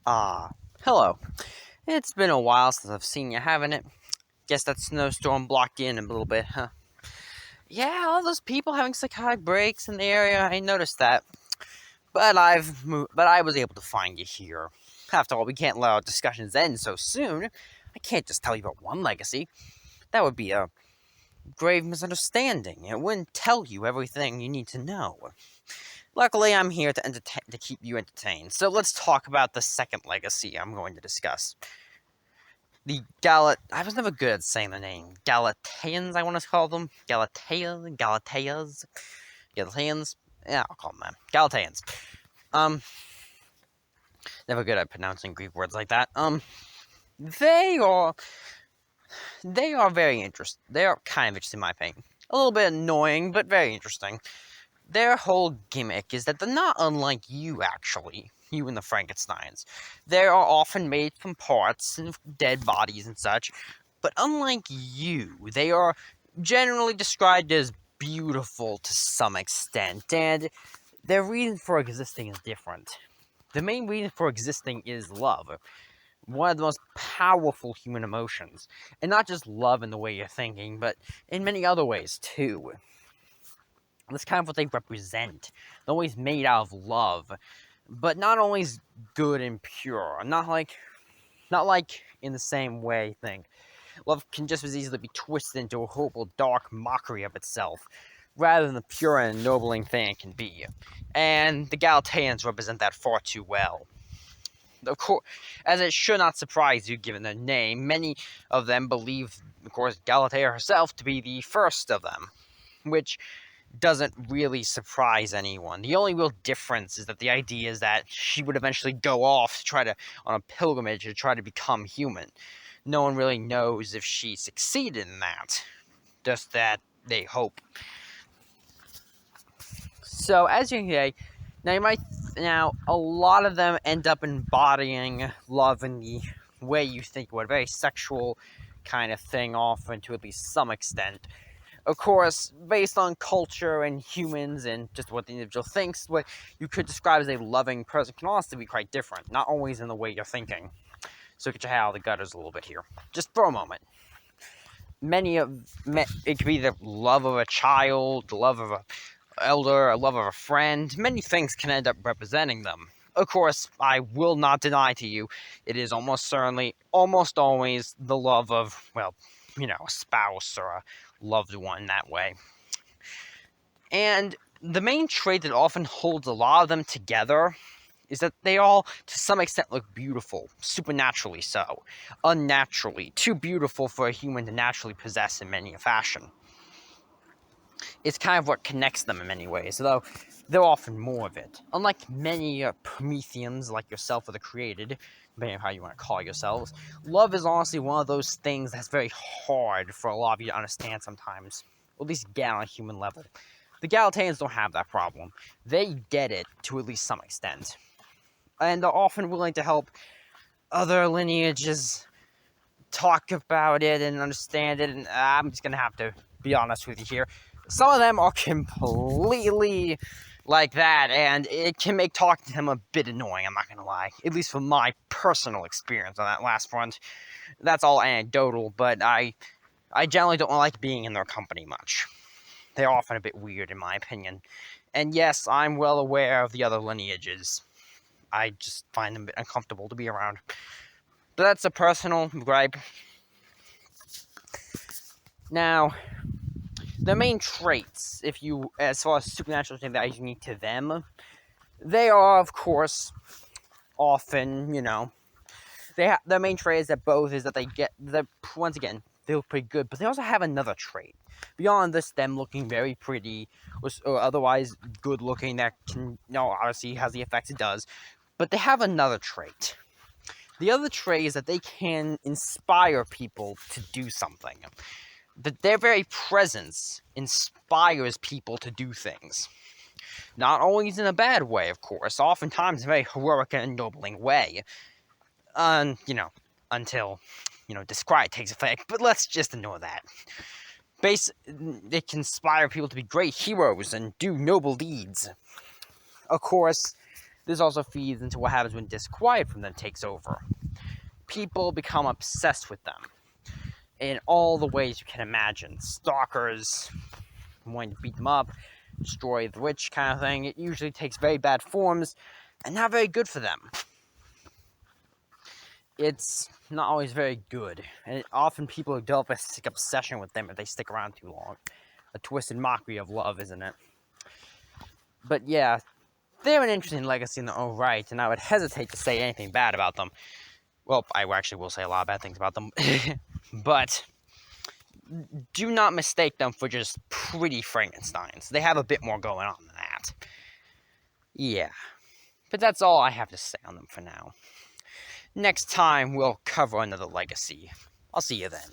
Ah, hello. It's been a while since I've seen you, haven't it? Guess that snowstorm blocked you in a little bit, huh? Yeah, all those people having psychotic breaks in the area, I noticed that. But I was able to find you here. After all, we can't let our discussions end so soon. I can't just tell you about one legacy. That would be a grave misunderstanding. It wouldn't tell you everything you need to know. Luckily, I'm here to keep you entertained. So let's talk about the second legacy I'm going to discuss. I was never good at saying the name. Galateans, I want to call them. Galateans. Yeah, I'll call them that. Galateans. Um, Never good at pronouncing Greek words like that. They are, they are very interesting. They are kind of interesting in my opinion. A little bit annoying, but very interesting. Their whole gimmick is that they're not unlike you, actually. You and the Frankensteins. They are often made from parts and dead bodies and such, but unlike you, they are generally described as beautiful to some extent, and their reason for existing is different. The main reason for existing is love, one of the most powerful human emotions, and not just love in the way you're thinking, but in many other ways too. That's kind of what they represent. They're always made out of love, but not always good and pure. Not like in the same way. Think love can just as easily be twisted into a horrible, dark mockery of itself, rather than the pure and ennobling thing it can be. And the Galateans represent that far too well. Of course, as it should not surprise you, given their name, many of them believe, of course, Galatea herself to be the first of them, which doesn't really surprise anyone. The only real difference is that the idea is that she would eventually go off to try to on a pilgrimage to try to become human. No one really knows if she succeeded in that. Just that they hope. So as you can say, now a lot of them end up embodying love in the way you think would, a very sexual kind of thing, often to at least some extent. Of course, based on culture and humans and just what the individual thinks, what you could describe as a loving person can also be quite different, not always in the way you're thinking. So get your head out of the gutters a little bit here, just for a moment. It could be the love of a child, the love of an elder, a love of a friend. Many things can end up representing them. Of course, I will not deny to you, it is almost certainly, almost always the love of, well, a spouse or a loved one that way. And the main trait that often holds a lot of them together is that they all, to some extent, look beautiful, supernaturally so, unnaturally, too beautiful for a human to naturally possess in many a fashion. It's kind of what connects them in many ways, though they're often more of it. Unlike many Prometheans like yourself or the created, depending on how you want to call yourselves, love is honestly one of those things that's very hard for a lot of you to understand sometimes, or at least get on a human level. The Galateans don't have that problem. They get it to at least some extent. And they're often willing to help other lineages talk about it and understand it, and I'm just going to have to be honest with you here. Some of them are completely like that, and it can make talking to them a bit annoying, I'm not going to lie. At least from my personal experience on that last front. That's all anecdotal, but I generally don't like being in their company much. They're often a bit weird, in my opinion. And yes, I'm well aware of the other lineages. I just find them a bit uncomfortable to be around. But that's a personal gripe. Now, the main traits, as far as supernatural things that are unique to them, they are, of course, often, their main trait is that they get, once again, they look pretty good, but they also have another trait. Beyond this, them looking very pretty, or otherwise good looking, that can, obviously has the effects it does, but they have another trait. The other trait is that they can inspire people to do something. That their very presence inspires people to do things. Not always in a bad way, of course, oftentimes in a very heroic and ennobling way. Until, disquiet takes effect, but let's just ignore that. It can inspire people to be great heroes and do noble deeds. Of course, This also feeds into what happens when disquiet from them takes over. People become obsessed with them in all the ways you can imagine. Stalkers, wanting to beat them up, destroy the rich kind of thing. It usually takes very bad forms and not very good for them. It's not always very good, and often people develop a sick obsession with them if they stick around too long. A twisted mockery of love, isn't it? But yeah, they're an interesting legacy in their own right, and I would hesitate to say anything bad about them. Well, I actually will say a lot of bad things about them, but do not mistake them for just pretty Frankensteins. They have a bit more going on than that. Yeah, but that's all I have to say on them for now. Next time, we'll cover another legacy. I'll see you then.